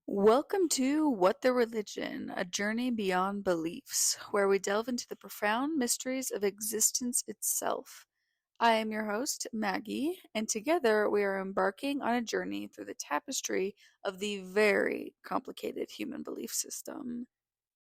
Welcome to What the Religion, a journey beyond beliefs, where we delve into the profound mysteries of existence itself. I am your host, Maggie, and together we are embarking on a journey through the tapestry of the very complicated human belief system.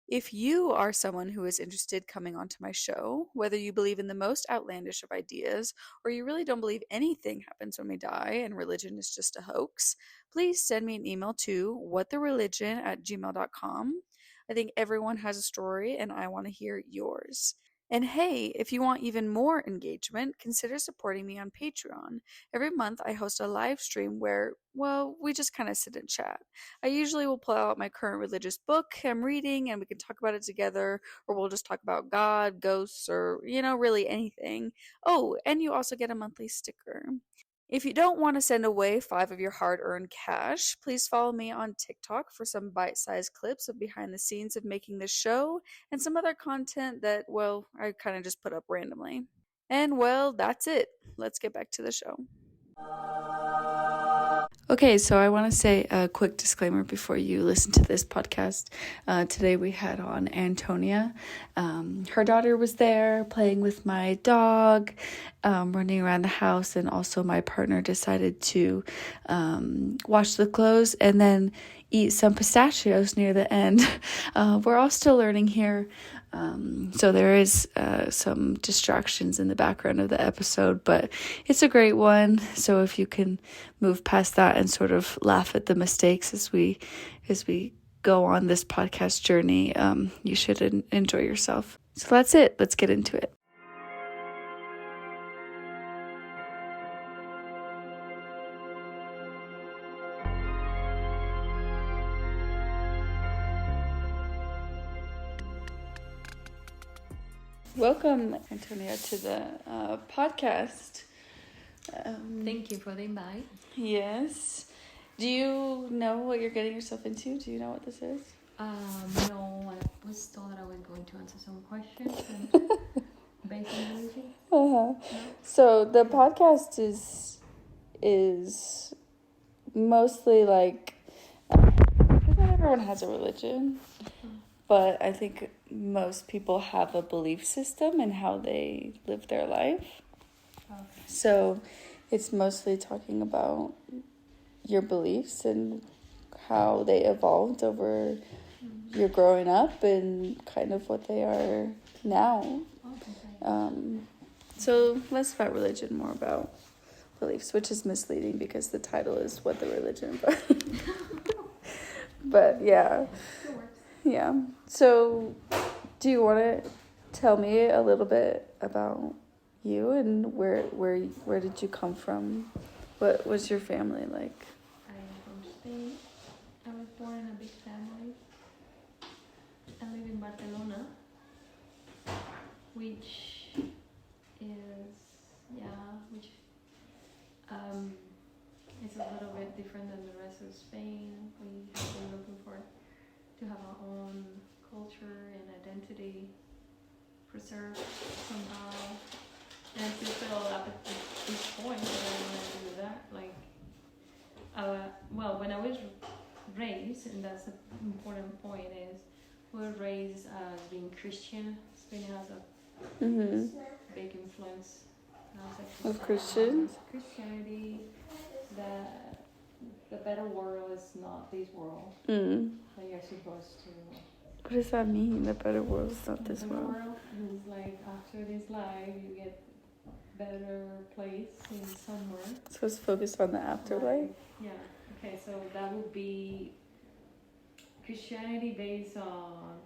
If you are someone who is interested coming onto my show, whether you believe in the most outlandish of ideas or you really don't believe anything happens when we die and religion is just a hoax, please send me an email to whatthereligion@gmail.com. I think everyone has a story and I want to hear yours. And hey, if you want even more engagement, consider supporting me on Patreon. Every month I host a live stream where, well, we just kind of sit and chat. I usually will pull out my current religious book I'm reading and we can talk about it together, or we'll just talk about God, ghosts, or, really anything. Oh, and you also get a monthly sticker. If you don't want to send away 5 of your hard-earned cash, please follow me on TikTok for some bite-sized clips of behind the scenes of making this show and some other content that, well, I kind of just put up randomly. And well, that's it. Let's get back to the show. Okay, so I want to say a quick disclaimer before you listen to this podcast. Today we had on Antonia. Her daughter was there playing with my dog, running around the house, and also my partner decided to wash the clothes and then eat some pistachios near the end. We're all still learning here. So there is some distractions in the background of the episode, but it's a great one. So if you can move past that and sort of laugh at the mistakes as we go on this podcast journey, you should enjoy yourself. So that's it. Let's get into it. Welcome, Antonia, to the podcast. Thank you for the invite. Yes. Do you know what you're getting yourself into? Do you know what this is? No, I was told that I was going to answer some questions based on religion. No? So the podcast is mostly like, because not everyone has a religion, but I think most people have a belief system in how they live their life. Okay. So it's mostly talking about your beliefs and how they evolved over your growing up and kind of what they are now. Okay. So less about religion, more about beliefs, which is misleading because the title is What the Religion, but yeah. Yeah. So do you want to tell me a little bit about you and where did you come from? What was your family like? I am from Spain. I was born in a big family. I live in Barcelona, which is a little bit different than the rest of Spain. We have been looking to have our own culture and identity preserved somehow. And I still feel up at this point that I want to do that. When I was raised, and that's the important point, is we were raised as being Christian. Spain has a big influence Of Christians? Christianity. That the better world is not this world. That you're supposed to. What does that mean? The better world is not this world. The world is like after this life, you get better place in somewhere. So it's focused on the afterlife? Yeah. Okay, so that would be Christianity based on,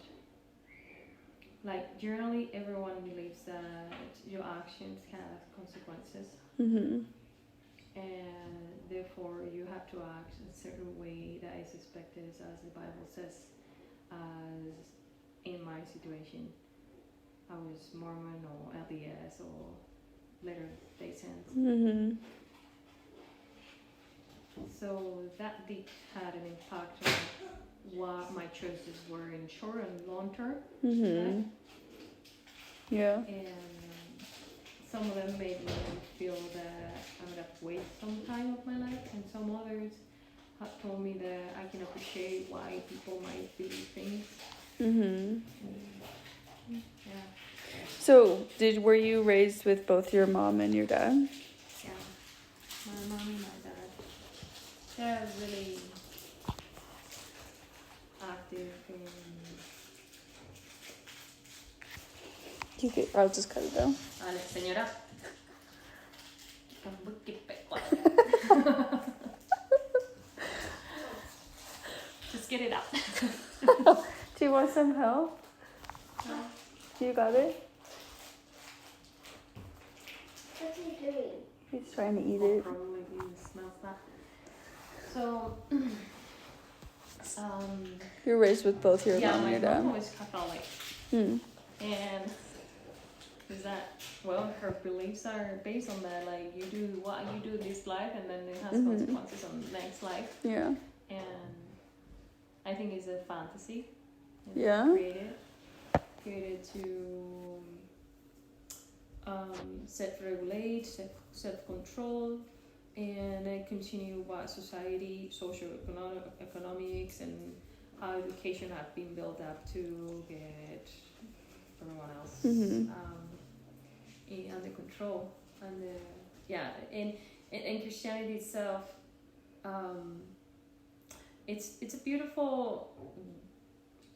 like, generally everyone believes that your actions have consequences. And therefore you have to act a certain way that is expected, as the Bible says. As in my situation, I was Mormon or LDS or later Day Saints. So that did had an impact on what my choices were in short and long term. Right? Yeah. And some of them made me feel that I'm gonna waste some time of my life, and some others told me that I can appreciate why people might believe things. Mm-hmm. Yeah. So, were you raised with both your mom and your dad? Yeah. My mom and my dad. They're really active in. Okay, I'll just cut it out. Vale, señora. Just get it out. Do you want some help? No. You got it? What's he doing? He's trying to eat it. Probably he smells that. So, You were raised with both your mom and your my dad? mom was Catholic. And is that, well, her beliefs are based on that, like, you do what you do this life and then it has consequences on the next life. Yeah. And I think it's a fantasy. Yeah. Created to self-regulate, self-control, and then continue what society, socio-economics, and how education have been built up to get everyone else under control. And and Christianity itself, it's a beautiful.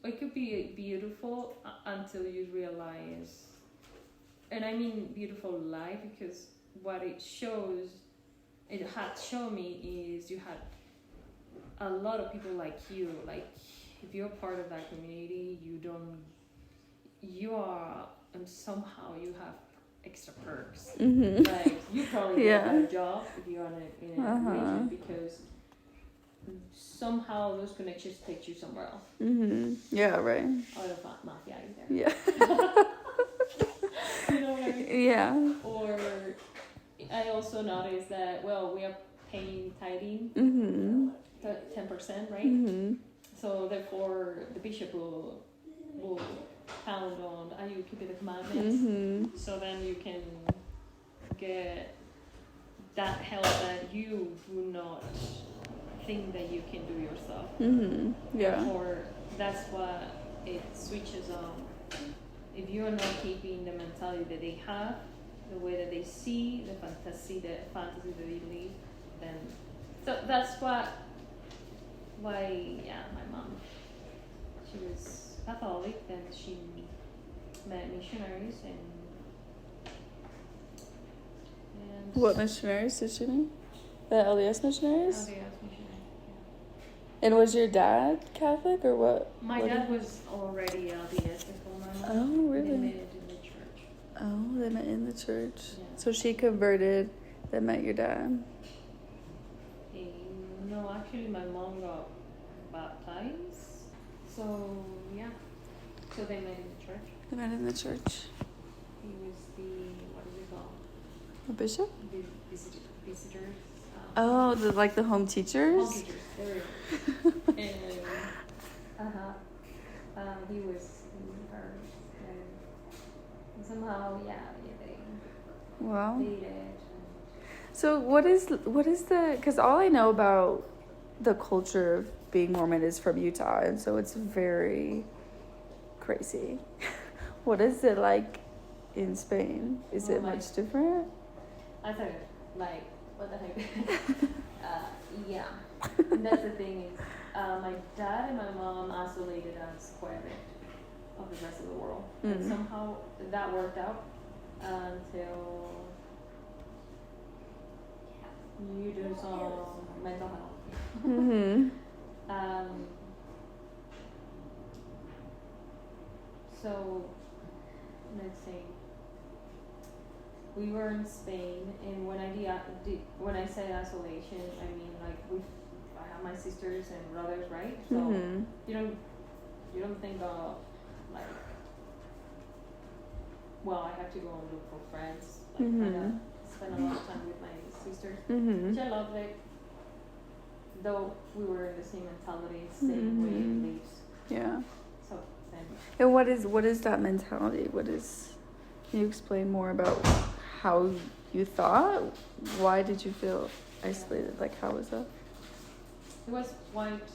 It could be beautiful until you realize, and I mean beautiful life, because what it had shown me is you had a lot of people like you. Like, if you're part of that community, you are, and somehow you have extra perks. Like, you probably get a job if you're in a region, because somehow those connections take you somewhere else. Yeah, right. Out of mafia either. Yeah. You know what I mean? Yeah. Or I also noticed that, well, we are paying tithing, 10%, right? So therefore the bishop will pound on, are you keeping the commandments? So then you can get that help that you do not think that you can do yourself. Yeah. Or that's what it switches on. If you are not keeping the mentality that they have, the way that they see the fantasy that they believe, then so that's why my mom, she was Catholic, then she met missionaries and what missionaries did she meet? The LDS missionaries? LDS missionaries. And was your dad Catholic or what? My dad was already LDS before my mom. Oh, really? They met in the church. Oh, they met in the church. Yeah. So she converted, then met your dad. No, actually my mom got baptized. So, yeah. So they met in the church. They met in the church. He was what is it called? A bishop? Visitors. Oh, the home teachers? Home teachers, there we go. And he was in her, and somehow, they Wow. dated. So what is the, because all I know about the culture of being Mormon is from Utah, and so it's very crazy. What is it like in Spain? Is it much different? I thought, like, what the heck? Yeah. And that's the thing is, my dad and my mom isolated us quite a bit of the rest of the world. And somehow that worked out until you do some mental health. So, let's see. We were in Spain, and when I say isolation, I mean, like, I have my sisters and brothers, right? So you don't think of, like, well, I have to go and look for friends. Like, kind of spend a lot of time with my sisters, which I love. Like, though we were in the same mentality, same way of beliefs. Yeah. So then. And what is that mentality? Can you explain more about how you thought? Why did you feel isolated? Like, how was that? it was white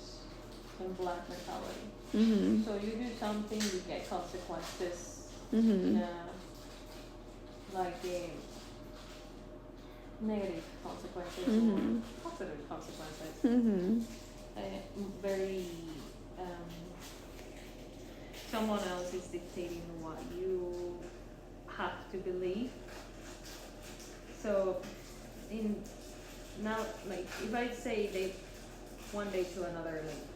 and black mentality. Mhm. So you do something, you get consequences. Mhm. Like negative consequences Mhm. or positive consequences. Mhm. Very someone else is dictating what you have to believe. So in now, like if I say they one day to another, like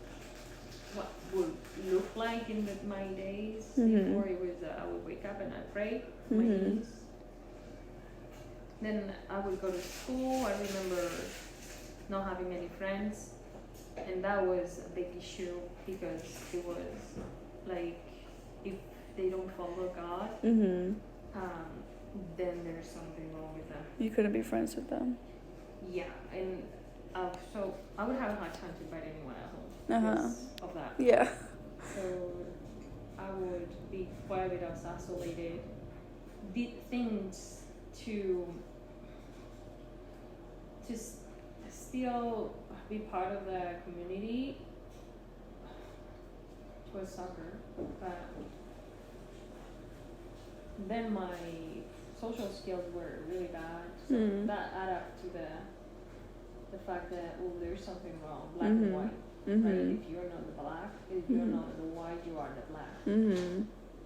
what would look like in my days before it was I would wake up and I pray my knees. Then I would go to school. I remember not having many friends, and that was a big issue because it was like if they don't follow God, then there's something wrong with them. You couldn't be friends with them. Yeah, and so I would have a hard time to invite anyone at home because of that. Yeah. So I would be quite a bit isolated. Did things to still be part of the community. It was soccer, but then my social skills were really bad. So that added up to the fact that there's something wrong, black and white. Right? If you're not the black, if you're not the white, you are the black.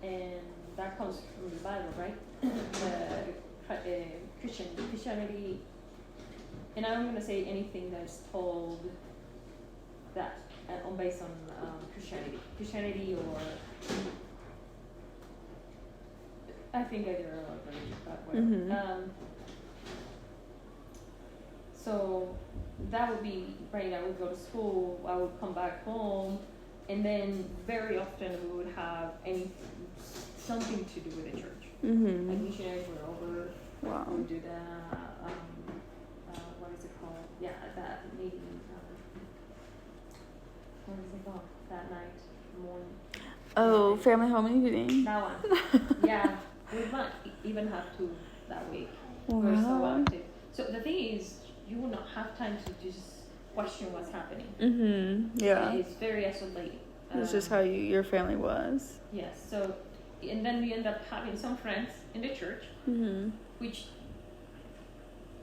And that comes from the Bible, right? Christianity, and I'm going to say anything that's told that based on Christianity, or I think either or religion, but whatever. So that would be right. I would go to school. I would come back home, and then very often we would have something to do with the church. Like missionaries were over. Wow. We would do the what is it called? Yeah, that meeting. What is it called? That night, morning. Oh, family home meeting. That one. Yeah, we might even have two that week. Wow. We're so active. So the thing is, you will not have time to just question what's happening. Yeah. It's very isolated. It's just how your family was. Yes. So, and then we end up having some friends in the church, which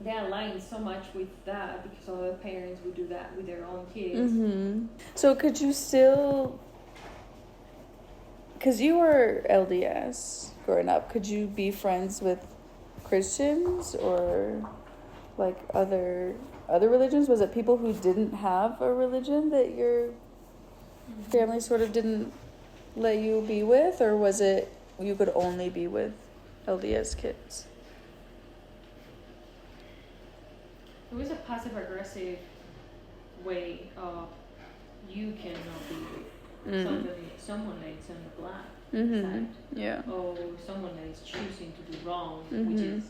they align so much with that because all the parents would do that with their own kids. So could you still, because you were LDS growing up, could you be friends with Christians or like other religions? Was it people who didn't have a religion that your family sort of didn't let you be with, or was it you could only be with LDS kids? It was a passive-aggressive way of you cannot be with someone that is on the black side. Yeah. Or someone that is choosing to do wrong, which is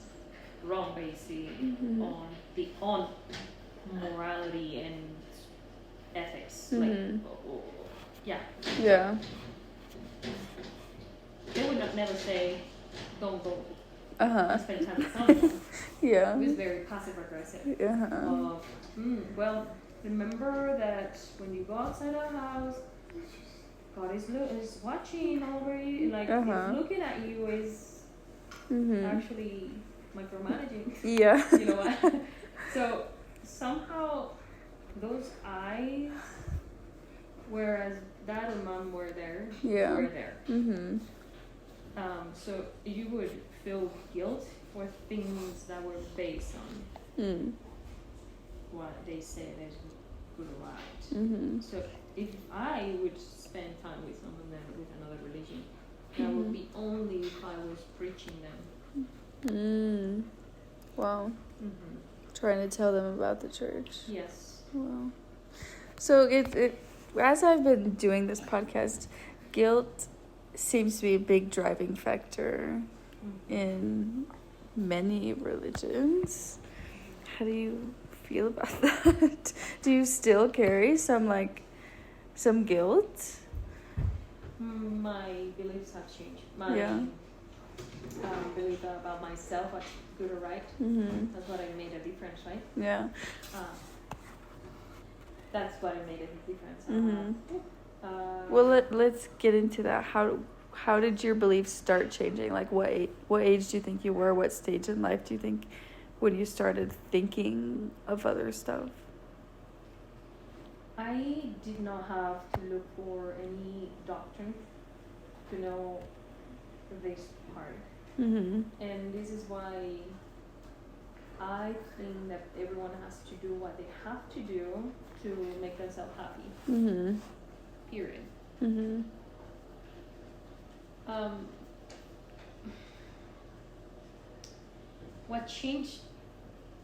wrong basically on morality and ethics. Yeah. They would never say, don't go. Spend time with someone. Yeah. It was very passive aggressive. Well, remember that when you go outside our house, God is watching over you. Like is looking at you is actually micromanaging. Yeah. You know what? So somehow those eyes, whereas dad and mom were there, were there. So you would feel guilt for things that were based on what they said is good or right. So if I would spend time with someone with another religion, that would be only if I was preaching them. Wow. Trying to tell them about the church. Yes. Wow. So it as I've been doing this podcast, guilt seems to be a big driving factor in many religions. How do you feel about that? Do you still carry some guilt? My beliefs have changed. My belief about myself, what's good or right. That's what I made a difference, right? Yeah. that's what made a difference. Well, let's get into that. How did your beliefs start changing? Like, what age do you think you were? What stage in life do you think when you started thinking of other stuff? I did not have to look for any doctrine to know this part. And this is why I think that everyone has to do what they have to do to make themselves happy. Period. What changed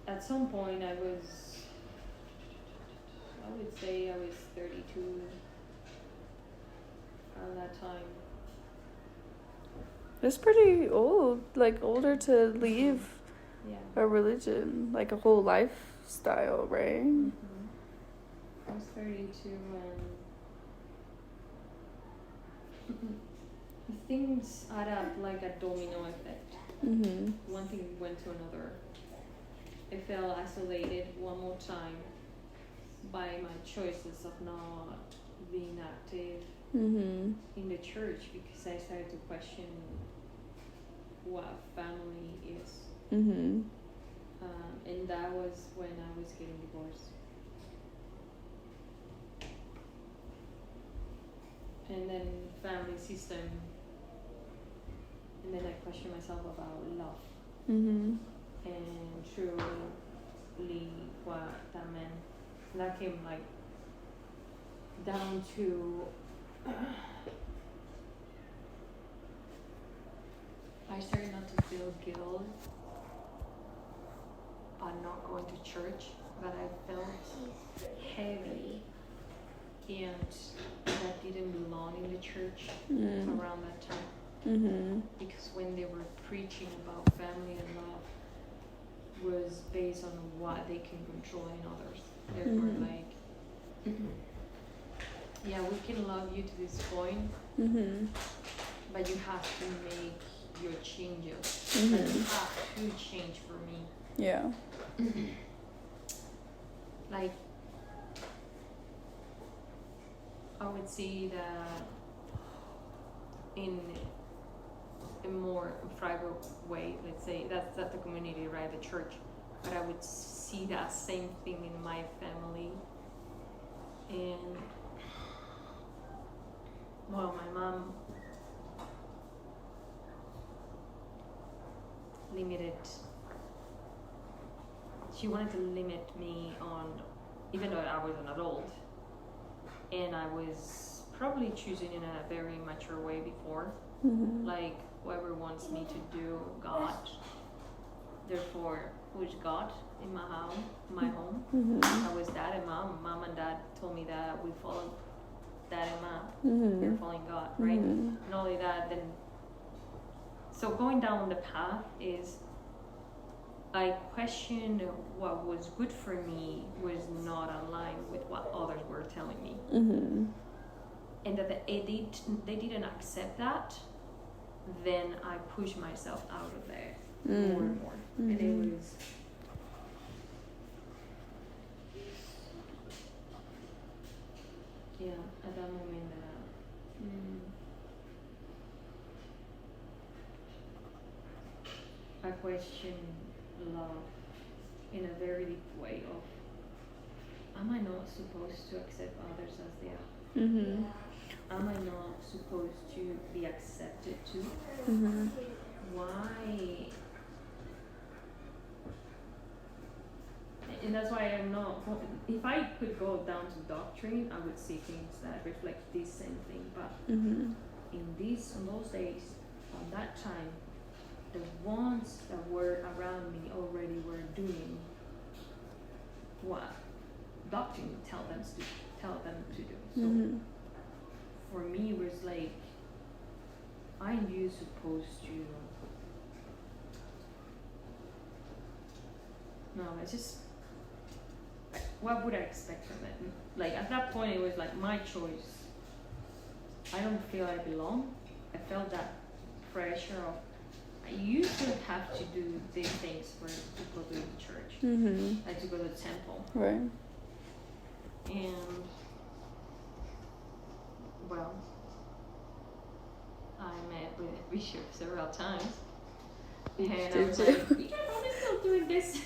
at some point, I would say I was 32 around that time. It's pretty old, like older to leave Yeah. a religion, like a whole lifestyle, right? I was 32 and things add up like a domino effect. One thing went to another. I felt isolated one more time by my choices of not being active in the church, because I started to question what family is. And that was when I was getting divorced. And then family system. And then I questioned myself about love. And truly what that meant. And that came like down to I started not to feel guilt by not going to church, but I felt heavy and that didn't belong in the church around that time. Because when they were preaching about family and love was based on what they can control in others. They were like, yeah, we can love you to this point, but you have to make your changes. Like you have to change for me. Yeah. Like, I would see that in a more private way, let's say, that's the community, right, the church, but I would see that same thing in my family. And, well, my mom she wanted to limit me on, even though I was an adult, and I was probably choosing in a very mature way before, like whoever wants me to do, God. Therefore, who's God in my home? I was dad and mom. Mom and dad told me that we follow dad and mom. They're following God, right? Not only that, then so going down the path is I questioned what was good for me was not aligned with what others were telling me. And that they didn't accept that, then I pushed myself out of there more and more. And it was at that moment I questioned love in a very deep way of, am I not supposed to accept others as they are? Am I not supposed to be accepted too? Why? And that's why I'm not, if I could go down to doctrine, I would see things that reflect this same thing, but on those days, on that time, the ones that were around me already were doing what doctrine would tell them to do. So for me, it was like, aren't you supposed to? No, it's just, what would I expect from it? Like at that point, it was like my choice. I don't feel I belong. I felt that pressure of, you should have to do these things to go to the church, like to go to the temple. Right. And well, I met with Bishop several times, and I was like, we are probably still doing this.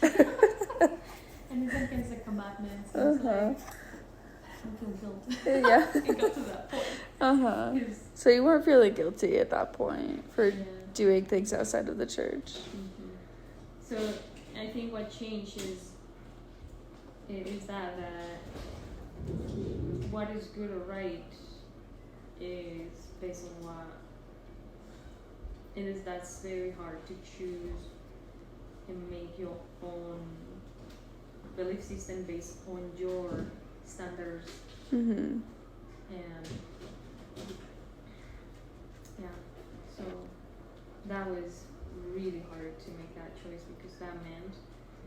And then comes the commandments, and it's like, I feel guilt. Yeah. It got to that point. Because So you weren't feeling guilty at that point for yeah. doing things outside of the church. So I think what changed is that what is good or right is based on what it is. That's very hard to choose and make your own belief system based on your standards. Mm-hmm. And yeah, so that was really hard to make that choice, because that meant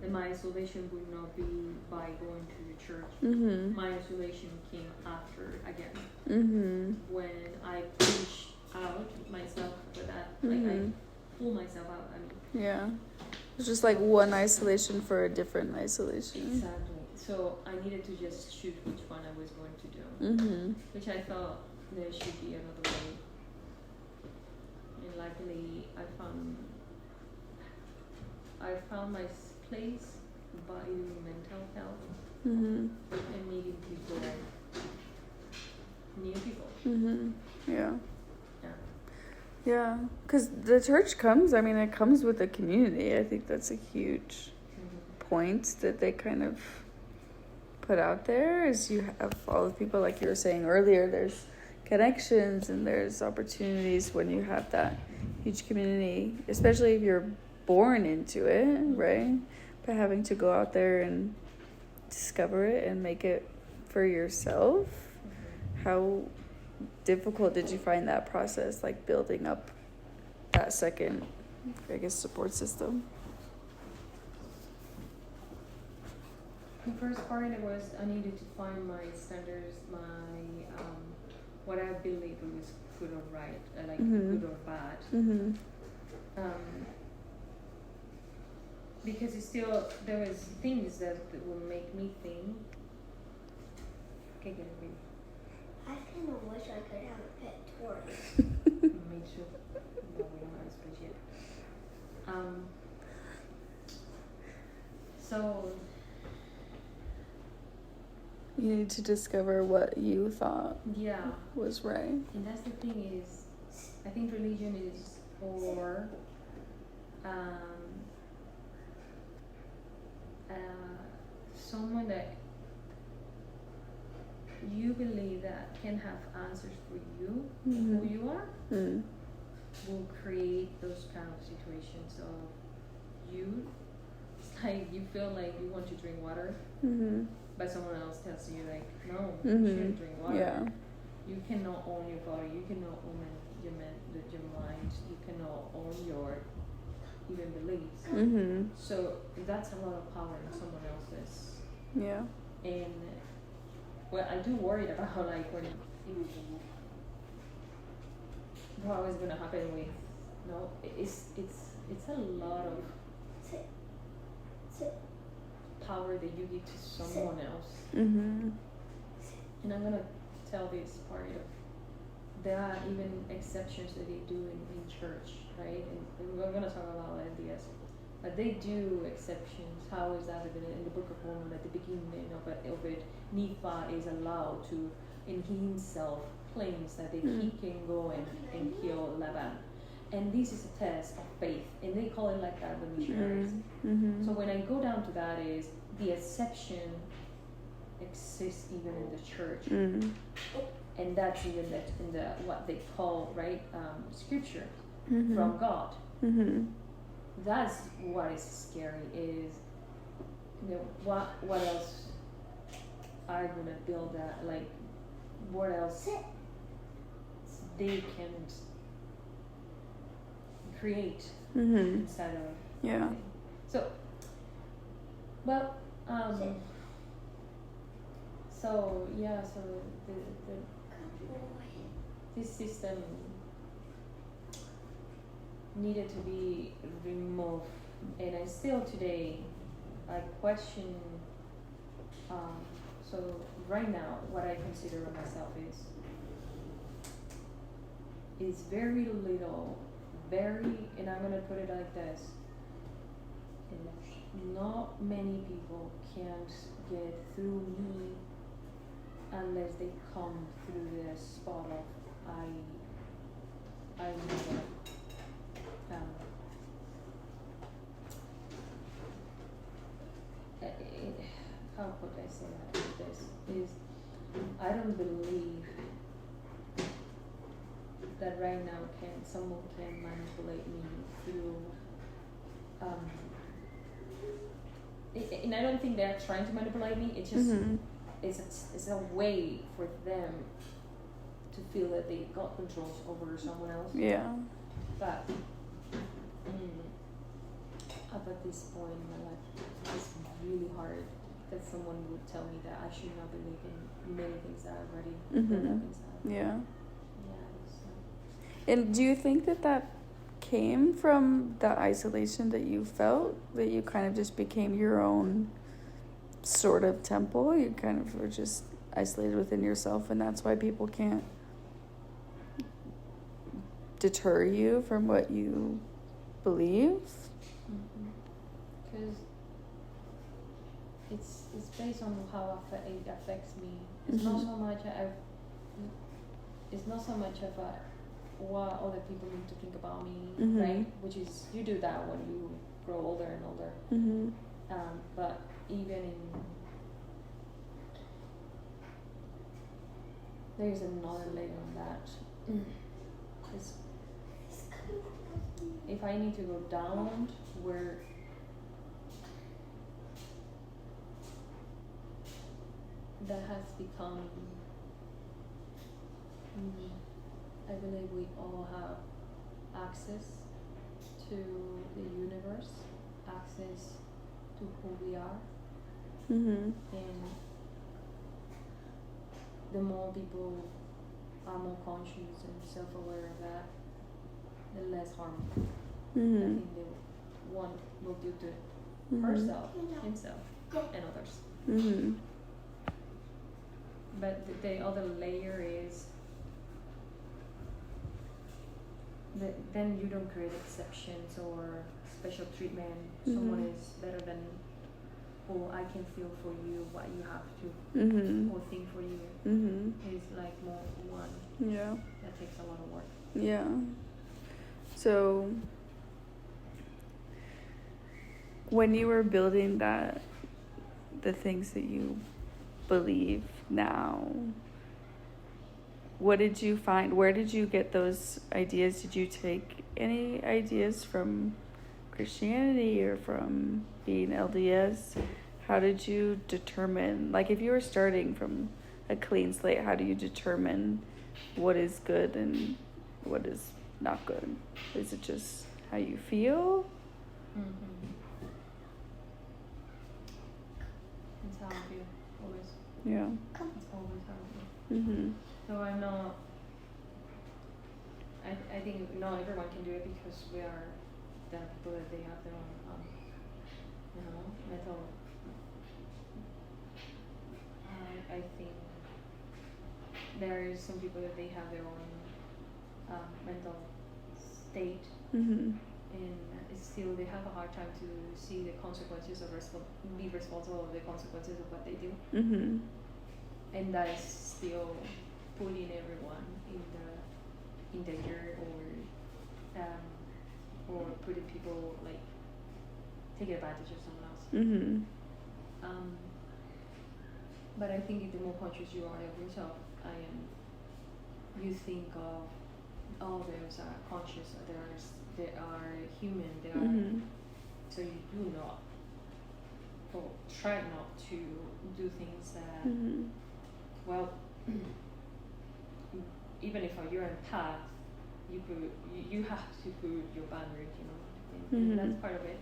that my isolation would not be by going to the church. Mm-hmm. My isolation came after again, Mm-hmm. when I pushed out myself for that. Like Mm-hmm. I pulled myself out. I mean, Yeah. It's just like one isolation for a different isolation. exactly. So I needed to just choose which one I was going to do, Mm-hmm. which I thought there should be another way. And luckily, I found my place by mental health Mm-hmm. and meeting people, new people. Mm-hmm. Yeah. Yeah. Yeah. Because the church comes, I mean, it comes with a community. I think that's a huge point that they kind of put out there, is you have all the people, like you were saying earlier, there's connections and there's opportunities when you have that huge community, especially if you're born into it, right? But having to go out there and discover it and make it for yourself, how difficult did you find that process, like building up that second, I guess, support system? The first part was I needed to find my standards, my what I believe was good or right, like Mhm. good or bad. Mm-hmm. Because it's still there was things that will make me think. Okay, get it. I kind of wish I could have a pet tortoise. Me too. No, we don't have a space yet. So You need to discover what you thought yeah, was right. and that's the thing is, I think religion is for someone that you believe that can have answers for you, Mm-hmm. who you are, Mm. will create those kind of situations of you. It's like you feel like you want to drink water, Mm-hmm. but someone else tells you like, no, Mm-hmm. you shouldn't drink water. Yeah. You cannot own your body. You cannot own your mind. You cannot own your even beliefs. Mm-hmm. So that's a lot of power in someone else's. Yeah. And well, I do worry about like what is going to happen with. No, it's a lot of power that you give to someone else. Mm-hmm. And I'm gonna tell this part of there are even exceptions that they do in church, right? And we're gonna talk about ideas, but they do exceptions. How is that in the Book of Mormon at the beginning of it? Nephi is allowed to, and he himself claims that he can go and kill Laban. And this is a test of faith, and they call it like that, the missionaries. Mm-hmm. So when I go down to that is the exception exists even in the church, Mm-hmm. and that's even that in the what they call scripture Mm-hmm. from God. Mm-hmm. That's what is scary is what else are gonna build that, like what else they can create Mm-hmm. inside of Yeah. so well so yeah, so this system needed to be removed, and I still today I question so right now, what I consider myself is very little, and I'm gonna put it like this: not many people can get through me unless they come through the spot of I never how could I say that with this is I don't believe that right now someone can manipulate me through and I don't think they're trying to manipulate me. It's just it's a way for them to feel that they got control over someone else. Yeah. But up at this point in my life, it's really hard that someone would tell me that I should not believe in many things that I've already read inside. Yeah. Yeah. And do you think that came from the isolation that you felt, that you kind of just became your own sort of temple? You kind of were just isolated within yourself, and that's why people can't deter you from what you believe? Because it's based on how it affects me. It's not so much it's not so much of what other people need to think about me, right? Which is, you do that when you grow older and older. But even there's another layer on that. If I need to go down where that has become, I believe we all have access to the universe, access to who we are, and the more people are more conscious and self-aware of that, the less harm I think one will do to herself, himself, and others. But the other layer is that then you don't create exceptions or special treatment. Someone is better than, or I can feel for you what you have to, or think for you. It's like more one. Yeah. That takes a lot of work. Yeah. So when you were building the things that you believe now, what did you find? Where did you get those ideas? Did you take any ideas from Christianity or from being LDS? How did you determine, like if you were starting from a clean slate, how do you determine what is good and what is not good? Is it just how you feel? It's how I feel, always. Yeah. It's always how I feel. So I'm not, I think not everyone can do it because there are people that they have their own, mental, I think there is some people that they have their own mental state, and still they have a hard time to see the consequences of be responsible of the consequences of what they do, and that is still putting everyone in danger, or putting people like taking advantage of someone else. But I think the more conscious you are of yourself, you think of, oh, there's conscious, they are human, they are, so you do not, or try not to do things that, well, even if you're on path, you have to put your boundaries, and that's part of it.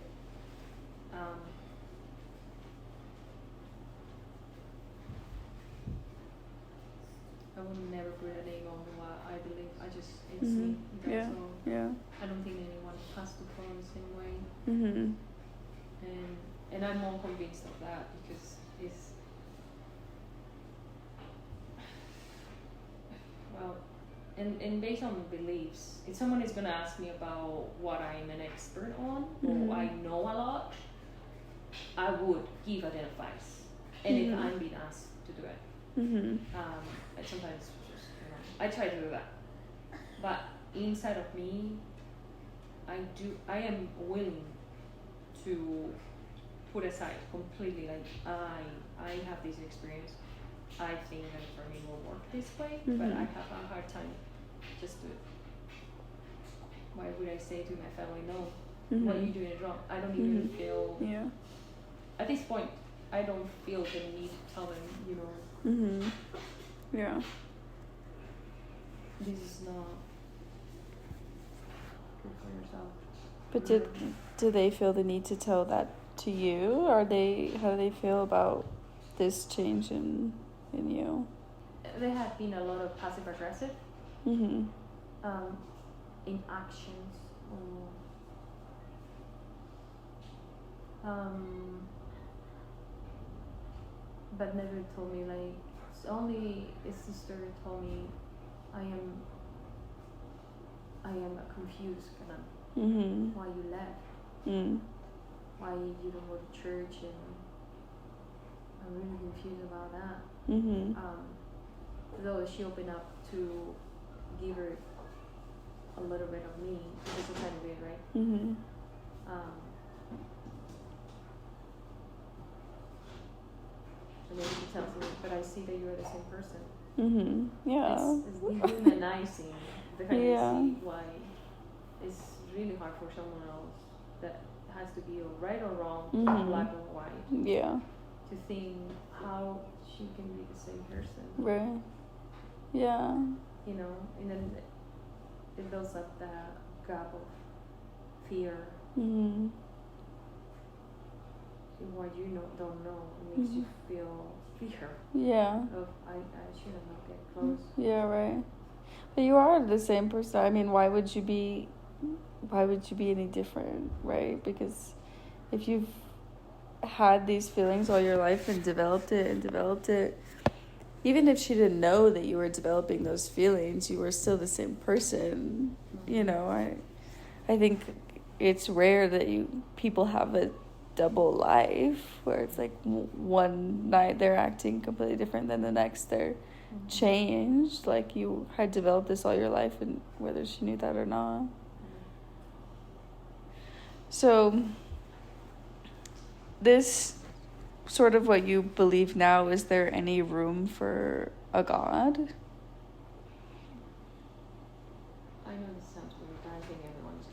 I would never put a name on what I believe. It's me. That's all. Yeah. I don't think anyone has to follow the same way. And I'm more convinced of that because and based on beliefs, if someone is gonna ask me about what I'm an expert on Mhm. or I know a lot, I would give advice, and if I'm being asked to do it, Mhm. and sometimes just, I try to do that, but inside of me, I am willing to put aside completely, like I have this experience. I think that for me will work this way, but I have a hard time just to. Why would I say to my family, no, what you doing is wrong? I don't even feel. Yeah. At this point, I don't feel the need to tell them, Yeah. this is not good for yourself. But do they feel the need to tell that to you? How do they feel about this change in you? There have been a lot of passive aggressive in actions, but never told me, like, only a sister told me I am confused, kind of, why you left, why you don't go to church, and I'm really confused about that. Though she opened up to give her a little bit of me, which is kind of weird, right? And then she tells me, but I see that you are the same person. Yeah. It's dehumanizing. The kind of see why it's really hard for someone else that has to be right or wrong, black or white. Yeah. To think how she can be the same person. Right. Yeah. And then it builds up that gap of fear. What you don't know, it makes you feel fear. Yeah. Of I should not get close. Yeah, right. But you are the same person. I mean, why would you be any different, right? Because if you've had these feelings all your life and developed it, even if she didn't know that you were developing those feelings, you were still the same person. I think it's rare that people have a double life where it's like one night they're acting completely different, then the next they're changed. Like you had developed this all your life, and whether she knew that or not. So this sort of what you believe now, is there any room for a God? I know this sounds weird, but I think everyone's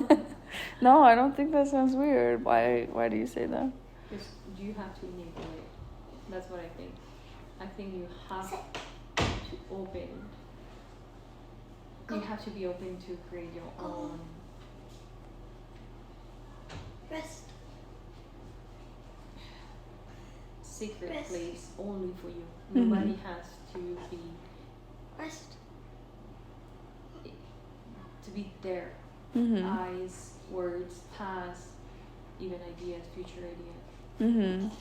God. No, I don't think that sounds weird. Why do you say that? Because you have to enable it. That's what I think. I think you have to open. You have to be open to create your own Rest. secret place only for you. Nobody has to be there. Eyes, words, past, even ideas, future ideas.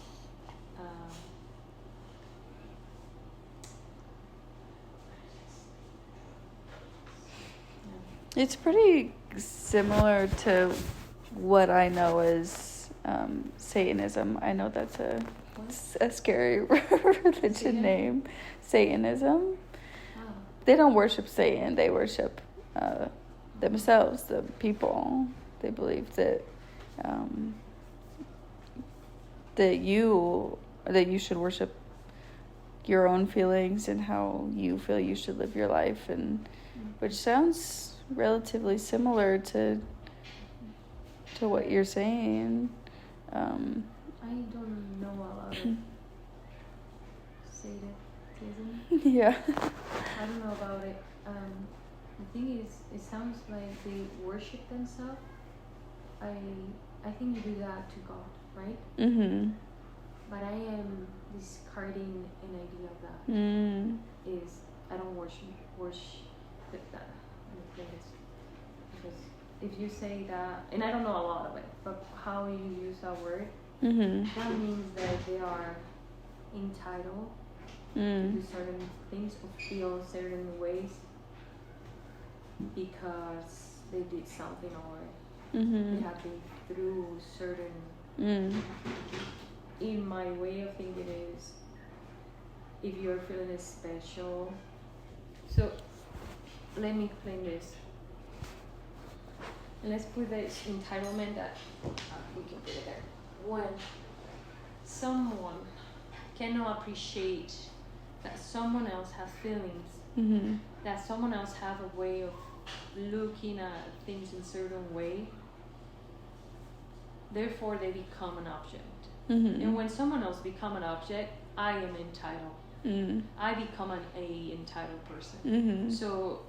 It's pretty similar to what I know as Satanism. I know that's a scary religion name. Satanism. They don't worship Satan. They worship themselves, the people. They believe that you should worship your own feelings and how you feel you should live your life, and which sounds relatively similar to what you're saying. I don't know a lot of Satanism. Yeah. I don't know about it. The thing is, it sounds like they worship themselves. I think you do that to God, right? But I am discarding an idea of that. Is I don't worship that. Because if you say that, and I don't know a lot of it, but how you use that word, that means that they are entitled to do certain things or feel certain ways because they did something or Mm-hmm. they have been through certain. In my way of thinking is, if you're feeling special, so let me explain this. Let's put the entitlement that we can put it there. When someone cannot appreciate that someone else has feelings, Mm-hmm. that someone else have a way of looking at things in a certain way, therefore they become an object. Mm-hmm. And when someone else become an object, I am entitled. Mm-hmm. I become an entitled person. Mm-hmm. So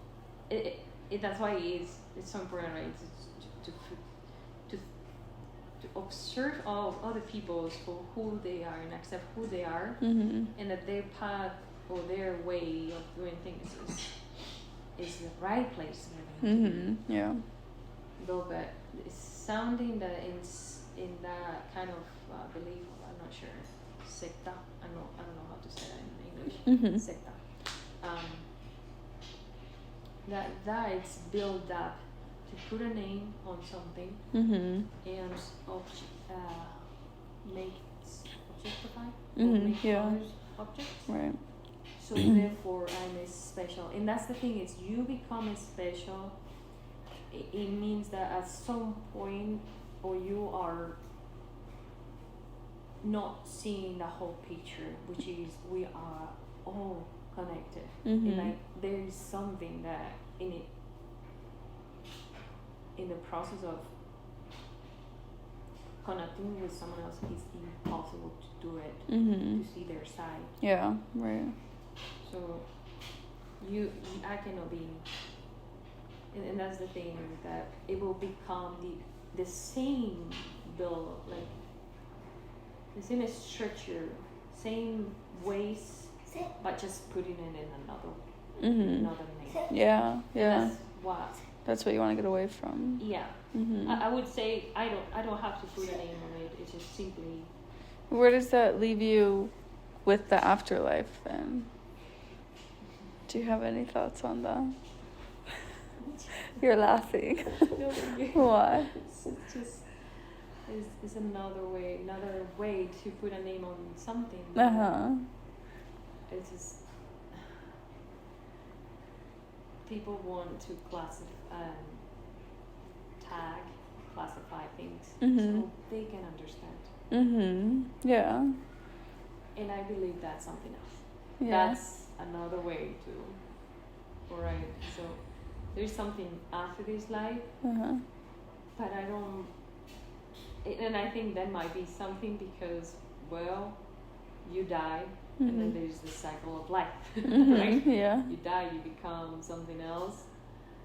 that's why it's so important, right? To observe all other people for who they are and accept who they are, Mm-hmm. and that their path or their way of doing things is the right place. Mm-hmm. Yeah. Though, but it's sounding that in that kind of belief, I'm not sure, secta. I don't know how to say that in English. Mm-hmm. Secta. That it's built up to put a name on something Mm-hmm. and make objectify or Mm-hmm. make Yeah. others objects. Right. So therefore, I'm special, and that's the thing. Is you become special. It means that at some point, or you are not seeing the whole picture, which is we are all connected. Mm-hmm. And like there is something that in it, in the process of connecting with someone else, it's impossible to do it. Mm-hmm. To see their side. Yeah. Right. So I cannot be, and that's the thing, that it will become the same build, like the same structure, same ways, but just putting it in Mm-hmm. another name. Yeah. Yeah. That's what. That's what you want to get away from. Yeah. Mm-hmm. I would say I don't have to put a name on it. It's just simply. Where does that leave you with the afterlife then? Do you have any thoughts on that? You're laughing. Why? It's just is another way to put a name on something. Uh-huh. It's just people want to classify things, Mm-hmm. so they can understand. Mm-hmm. Yeah. And I believe that's something else. Yeah. That's another way to. Alright. So there's something after this life, Uh-huh. but I don't. And I think that might be something because, well, you die, and then Mm-hmm. there's the cycle of life, Mm-hmm. right? Yeah. You die, you become something else.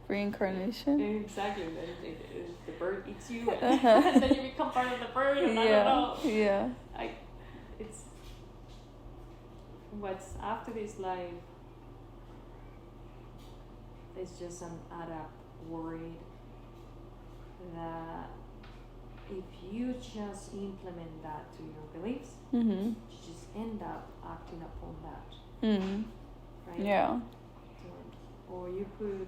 Reincarnation. Exactly. Then the bird eats you, Uh-huh. and then you become part of the bird. And I don't know. Yeah. It's what's after this life. It's just an add-up worried that if you just implement that to your beliefs, Mm-hmm. you just end up acting upon that, Mm-hmm. right? Yeah. So, or you could.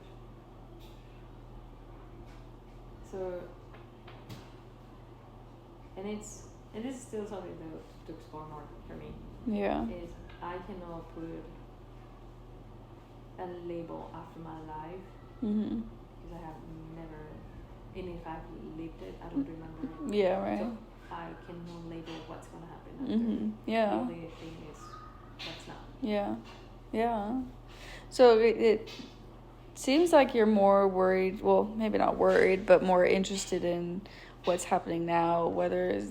So, and it is still something to explore more for me. Yeah. Is I cannot put a label after my life Mm-hmm. because I have never, and if I've lived it, I don't remember it. Yeah, right. So I cannot label what's gonna happen after. Mm-hmm. The Yeah. only thing is that's not. Yeah. Yeah. So it seems like you're more worried, well, maybe not worried, but more interested in what's happening now, whether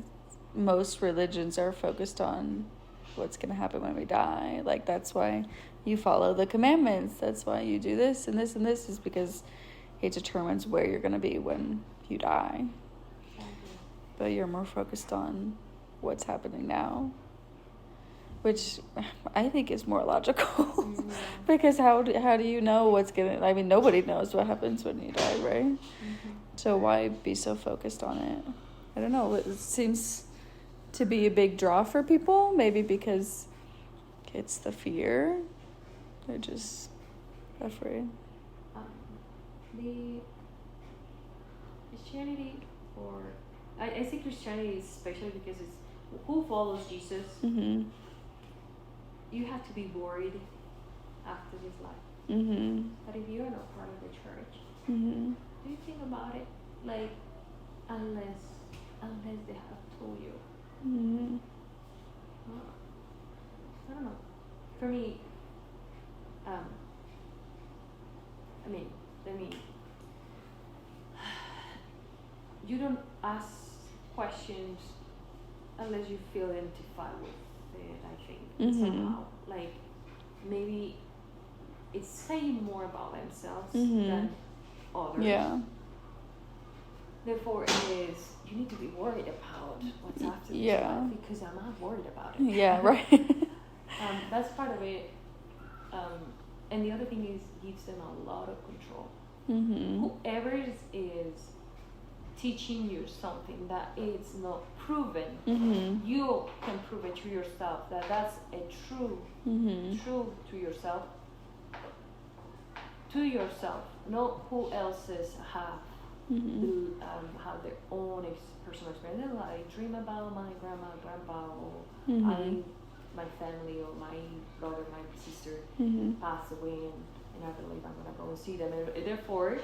most religions are focused on what's going to happen when we die. Like, that's why you follow the commandments. That's why you do this and this and this, is because it determines where you're going to be when you die. But you're more focused on what's happening now, which I think is more logical. Mm-hmm. Because how do you know what's going to... I mean, nobody knows what happens when you die, right? Mm-hmm. So why be so focused on it? I don't know. It seems to be a big draw for people. Maybe because it's the fear. They're just afraid. the Christianity, or I say Christianity especially because it's who follows Jesus. Mhm. You have to be worried after this life. Mhm. But if you're not part of the church, Mhm. do you think about it? Like, unless they have told you. Mhm. I don't know. For me, I mean, you don't ask questions unless you feel identified with it, I think. Mhm. Somehow. Like, maybe it's saying more about themselves Mhm. than others. Yeah. Therefore, it is, you need to be worried about what's after this Yeah. life, because I'm not worried about it. Yeah, right. That's part of it. And the other thing is, gives them a lot of control. Mhm. Whoever is teaching you something that is not proven, Mhm. you can prove it to yourself that that's a true to yourself. To yourself, not who else's have have their own personal experience. I dream about my grandma, grandpa, or my family, or my brother, my sister pass away, and I believe I'm gonna go and see them. And therefore,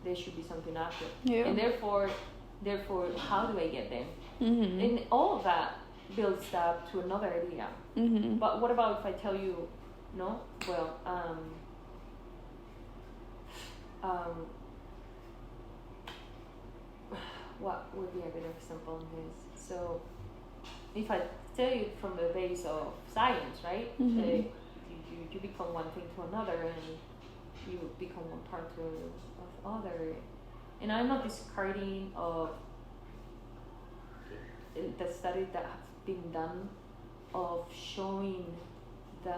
there should be something after. Yeah. And therefore, how do I get there? Mhm. And all of that builds up to another idea. Mhm. But what about if I tell you, no? Well, what would be a good example of this? So, if I tell you from the base of science, right? You become one thing to another, and you become one part of other. And I'm not discarding of the studies that have been done of showing the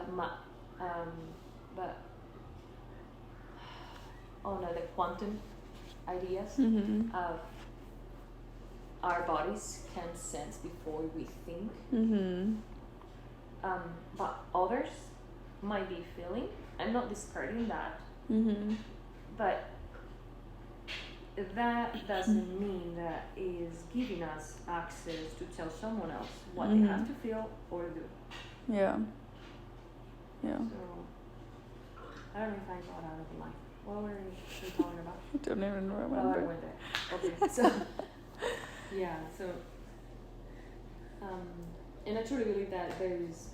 the quantum ideas of our bodies can sense before we think. But others might be feeling. I'm not discarding that. But that doesn't mean that is giving us access to tell someone else what they have to feel or do. Yeah. Yeah. So, I don't know if I got out of the line. What were we talking about? I don't even remember. Oh, I went there. Okay. So, yeah. So, and I truly believe that there is,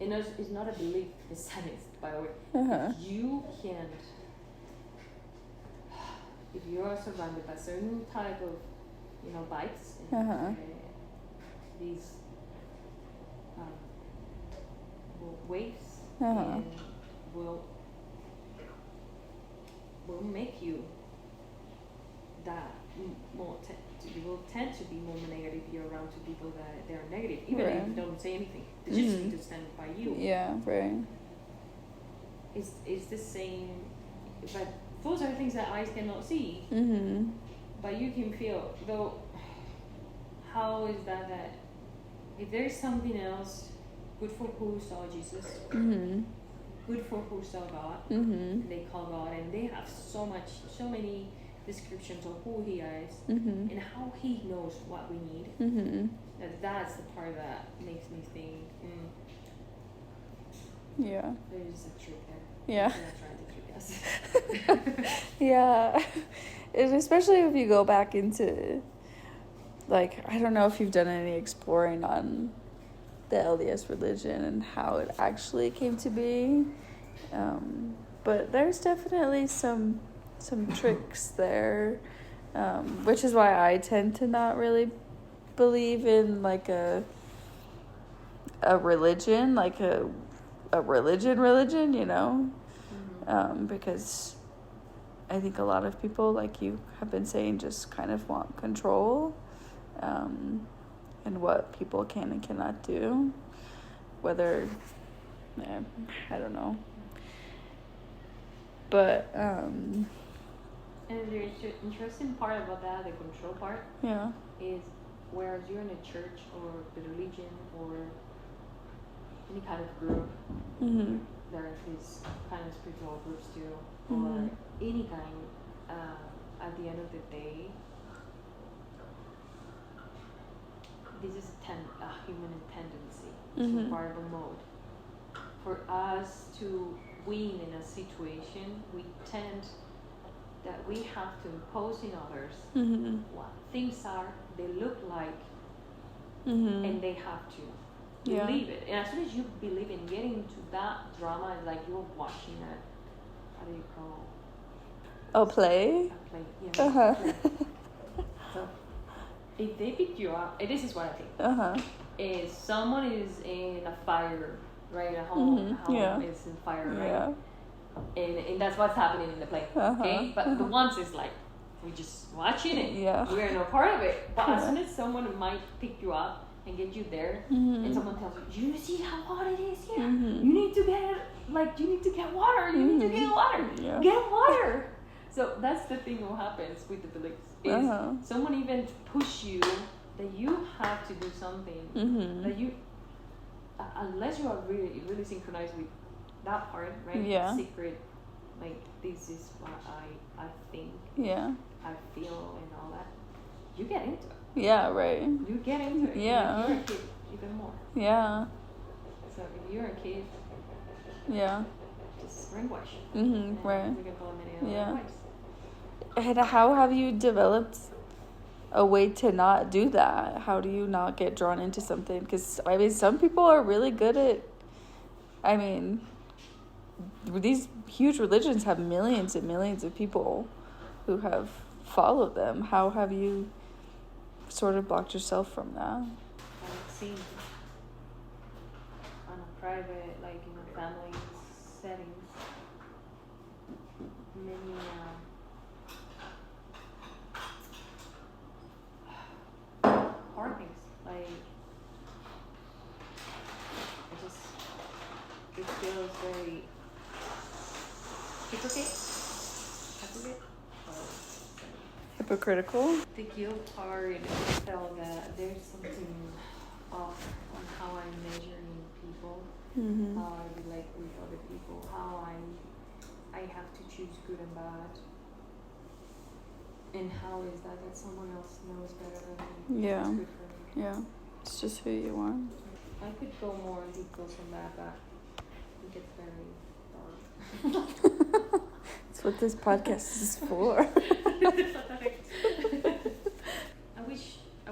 and it's not a belief, it's science, by the way. You can't, if you are surrounded by certain type of, bites, and these waves, and will make you that you will tend to be more negative if you're around to people that they're negative, even if you don't say anything. They just need to stand by you. Yeah, right. It's the same, but those are things that eyes cannot see. But you can feel. Though, how is that if there's something else good for who saw Jesus, good for who saw God, and they call God, and they have so many descriptions of who He is and how He knows what we need. That's the part that makes me think. Yeah. There's a trick there. Yeah. They're trying to trick us. Yeah. And especially if you go back into, like, I don't know if you've done any exploring on the LDS religion and how it actually came to be. But there's definitely some tricks there, which is why I tend to not really believe in like a religion, like a religion, because I think a lot of people, like you have been saying, just kind of want control, and what people can and cannot do, whether, I don't know. But, and the interesting part about that, the control part, is whereas you're in a church or the religion or any kind of group, there are these kind of spiritual groups too, or any kind. At the end of the day, this is a human tendency, survival mode. For us to win in a situation, we tend that we have to impose in others what things are, they look like, and they have to believe it. And as soon as you believe in getting into that drama, it's like you're watching a, how do you call a play? A play, yeah. Play. So if they pick you up, and this is what I think. Is someone is in a fire, right? A home is in fire, right? Yeah. And that's what's happening in the play. Okay? But the ones is like, we're just watching it. Yeah. We're no part of it. But as soon as someone might pick you up and get you there, and someone tells you, you see how hot it is here? You need to get, you need to get water. You need to get water. Yeah. Get water. So that's the thing what happens with the beliefs. Is someone even push you that you have to do something. That you, unless you are really, really synchronized with that part, right? Yeah. Secret, like this is what I think. Yeah. I feel and all that. You get into it. Yeah, right. You get into it. Yeah. If you're a kid, even more. Yeah. So if you're a kid, just brainwash. Right. You can call them any other ways. And how have you developed a way to not do that? How do you not get drawn into something? Because, I mean, some people are really good at, I mean, these huge religions have millions and millions of people who have followed them. How have you sort of blocked yourself from that? I've seen on a private, like in a family settings, many hard things. Like, it feels very Hypocritical? The guilt part, I felt that there's something off on how I'm measuring people, how I relate with other people, how I have to choose good and bad, and how is that someone else knows better than me? Yeah. It's good for me. Yeah. It's just who you are. I could go more in details on that, but it gets very dark. That's what this podcast is for. I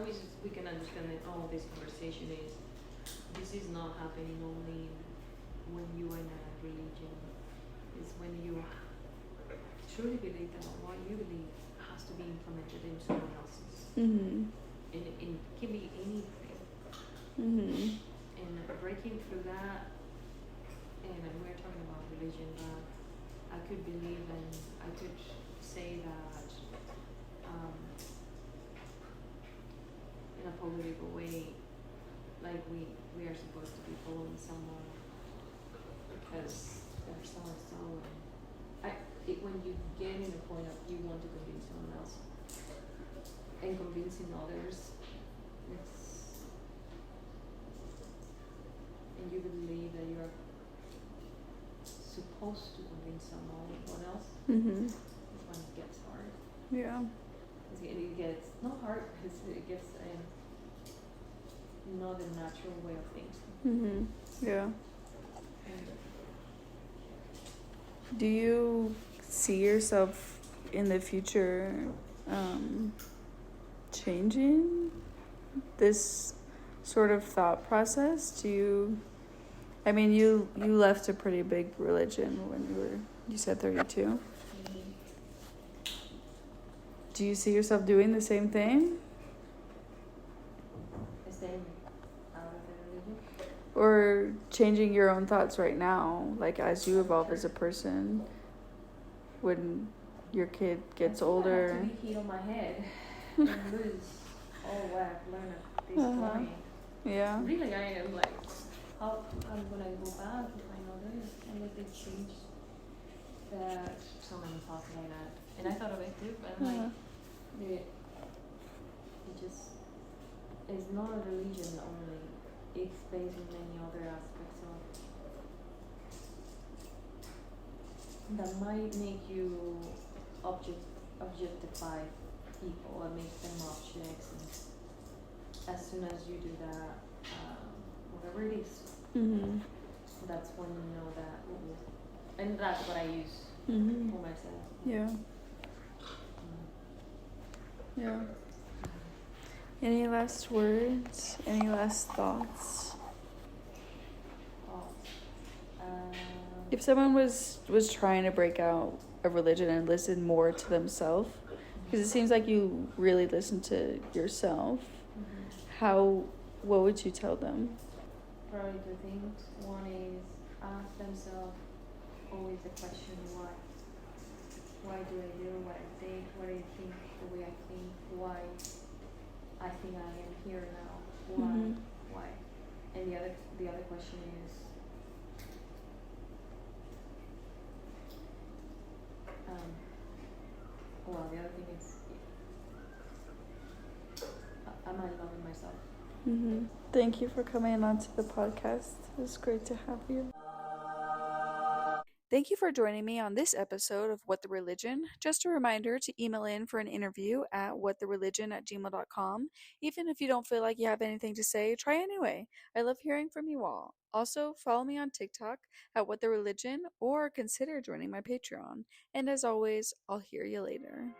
wish we can understand that all this conversation this is not happening only when you are in a religion. It's when you truly believe that what you believe has to be implemented in someone else's. And it can be anything. And breaking through that, and we're talking about religion, but I could believe and I could say that in a political way, like we are supposed to be following someone because they're so and so, and when you get in the point of you want to convince someone else and convincing others, and you believe that you're supposed to convince someone else, that's when it gets hard. Yeah. It gets not hard, it gets not the natural way of thinking. Yeah. Do you see yourself in the future changing this sort of thought process? Do you, I mean, you left a pretty big religion when you said 32. Do you see yourself doing the same thing? Staying out of the religion? Or changing your own thoughts right now, like as you evolve as a person, when your kid gets older? I have to be heat on my head and lose all what I've learned at this point. Yeah. Really, I am like, how I'm gonna go back if I know this, and if they change that, so many thoughts like that. And I thought of it too, but like, it just is not a religion only. It's based on many other aspects that might make you objectify people and make them objects, and as soon as you do that, whatever it is, that's when you know that, and that's what I use for myself. Yeah. Yeah. Any last words? Any last thoughts? If someone was trying to break out a religion and listen more to themselves, because it seems like you really listen to yourself, what would you tell them? Probably two things. One is ask themselves always the question why. Why do I do what I think? What do I think the way I think? Why I think I am here now? Why? Why? And the other question is the other thing is, am I loving myself? Thank you for coming on to the podcast. It was great to have you. Thank you for joining me on this episode of What the Religion. Just a reminder to email in for an interview at whatthereligion@gmail.com. Even if you don't feel like you have anything to say, try anyway. I love hearing from you all. Also, follow me on TikTok at What the Religion or consider joining my Patreon. And as always, I'll hear you later.